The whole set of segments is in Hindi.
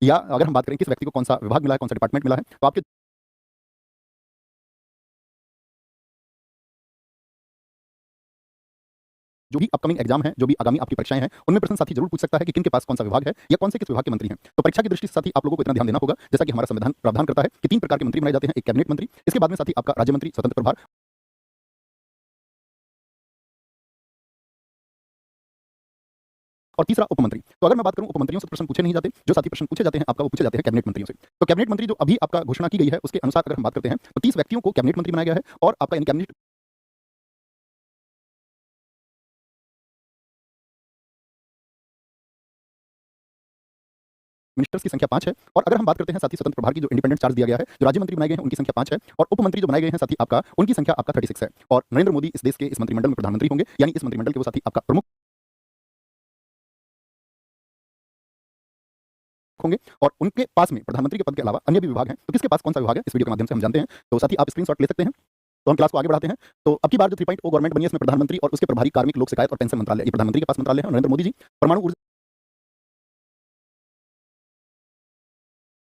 या अगर हम बात करें किस व्यक्ति को कौन-सा विभाग मिला है, कौन-सा डिपार्टमेंट मिला है, तो आपके जो भी अपकमिंग एग्जाम है, जो भी आगामी आपकी परीक्षाएँ हैं, उनमें प्रश्न साथी ज़रूर पूछ सकता है कि किनके पास कौन-सा विभाग है या कौन से किस विभाग के मंत्री हैं। तो परीक्षा की दृष्टि से साथी आप लोगों को इतना ध्यान देना होगा, जैसा कि हमारा संविधान प्रावधान करता है कि 3 प्रकार के मंत्री बनाए जाते हैं, एक कैबिनेट मंत्री, इसके बाद में साथी आपका राज्य मंत्री, स्वतंत्र प्रभार और तीसरा उपमंत्री। तो अगर मैं बात करूँ उपमंत्रियों से तो प्रश्न पूछे नहीं जाते, जो साथी प्रश्न पूछे जाते हैं आपका वो पूछे जाते हैं कैबिनेट मंत्रियों से। तो कैबिनेट मंत्री जो अभी आपका घोषणा की गई है, उसके अनुसार अगर हम बात करते हैं, तो 30 व्यक्तियों को कैबिनेट मंत्री बनाया गया है और आपका यानी कैबिनेट मिनिस्टर्स की संख्या 5 है और अगर हम बात करते हैं साथ ही स्वतंत्र प्रभार की जो इंडिपेंडेंट चार्ज दिया गया है, जो राज्य मंत्री बनाए गए हैं उनकी संख्या 5 है और उपमंत्री जो बनाए गए हैं साथी आपका उनकी संख्या आपका 36 है और नरेंद्र मोदी इस देश के इस मंत्रिमंडल में प्रधानमंत्री होंगे, यानी इस मंत्रिमंडल के वो साथी आपका प्रमुख होंगे और उनके पास में प्रधानमंत्री के पद के अलावा अन्य भी विभाग हैं। तो किसके पास कौन-सा विभाग है, इस वीडियो के माध्यम से हम जानते हैं। तो साथी आप स्क्रीनशॉट ले सकते हैं। तो हम क्लास को आगे बढ़ाते हैं। तो अब की बार जो 3.0 गवर्नमेंट बनी है इसमें प्रधानमंत्री और उसके प्रभारी कार्मिक लोक शिकायत और पेंशन मंत्रालय, ये प्रधानमंत्री के पास मंत्रालय है और नरेंद्र मोदी जी परमाणु ऊर्जा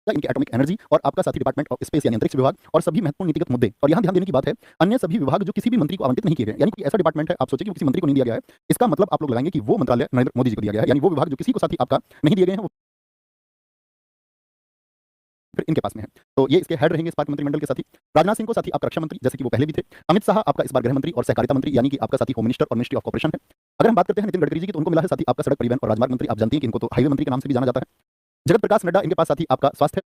इनकी एटॉमिक एनर्जी और आपका साथी डिपार्टमेंट ऑफ स्पेस यानी अंतरिक्ष विभाग और सभी महत्वपूर्ण नीतिगत मुद्दे। और यहाँ ध्यान देने की बात है, अन्य सभी विभाग जो किसी भी मंत्री को आवंटित नहीं किए गए, यानी कोई ऐसा डिपार्टमेंट है आप सोचिए कि वो किसी मंत्री को नहीं दिया गया है, इसका मतलब आप लोग लगाएंगे कि वो मंत्रालय नरेंद्र मोदी जी को दिया गया है, यानी वो विभाग जो किसी को साथी आपका नहीं दिए गए हैं वो फिर इनके पास में है। तो ये इसके हेड रहेंगे इस पार्क मंत्रिमंडल के साथी। राजनाथ सिंह को साथी आपका रक्षा मंत्री जैसे कि वो पहले भी थे। अमित शाह आपका इस बार गृह मंत्री और सहकारिता मंत्री यानी कि आपका साथी होम मिनिस्टर और मिनिस्ट्री ऑफ कॉर्पोरेशन है। अगर हम बात करते हैं नितिन गडकरी जी की तो उनको मिला है साथी आपका सड़क परिवहन और राजमार्ग मंत्री, आप जानती हैं कि इनको तो हाईवे मंत्री के नाम से भी जाना जाता है। जगत प्रकाश नड्डा इनके पास साथी आपका स्वास्थ्य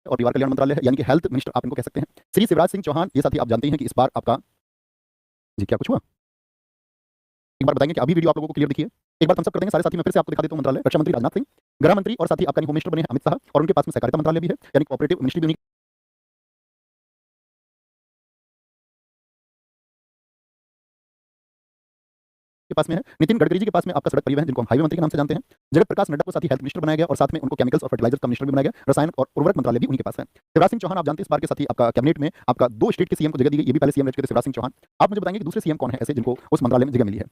और परिवार कल्याण मंत्रालय है, यानी कि हेल्थ मिनिस्टर आप इनको कह सकते हैं। श्री शिवराज सिंह चौहान ये साथी आप जानते हैं कि इस बार आपका जी क्या कुछ हुआ? एक बार बताएंगे कि अभी वीडियो आप लोगों को क्लियर दिखी है? एक बार थम्स अप कर देंगे सारे साथी, मैं फिर से आपको दिखा देता हूँ मंत्रालय। रक्षा मंत्री राजनाथ सिंह, गृह मंत्री और साथी आपका होम मिनिस्टर बने हैं अमित शाह और उनके पास में सहकारिता मंत्रालय भी है, यानी कोऑपरेटिव मिनिस्ट्री भी उन्हीं के पास में है। नितिन गडकरी जी के पास में आपका सड़क परिवहन जिनको हम हाईवे मंत्री के नाम से जानते हैं। जगत प्रकाश नड्डा को साथी हेल्थ मिनिस्टर बनाया गया और साथ में उनको केमिकल्स और फर्टिलाइजर्स का मिनिस्टर भी बनाया गया। रसायन और उर्वरक मंत्रालय भी उन्हीं के पास है। शिवराज सिंह चौहान आप जानते हैं इस बार के साथी आपका कैबिनेट में आपका 2 स्टेट के सीएम को जगह दी गई, ये भी पहले सीएम रह चुके थे शिवराज सिंह चौहान। आप मुझे बताएंगे कि दूसरे सीएम कौन है ऐसे जिनको उस मंत्रालय में जगह मिली है?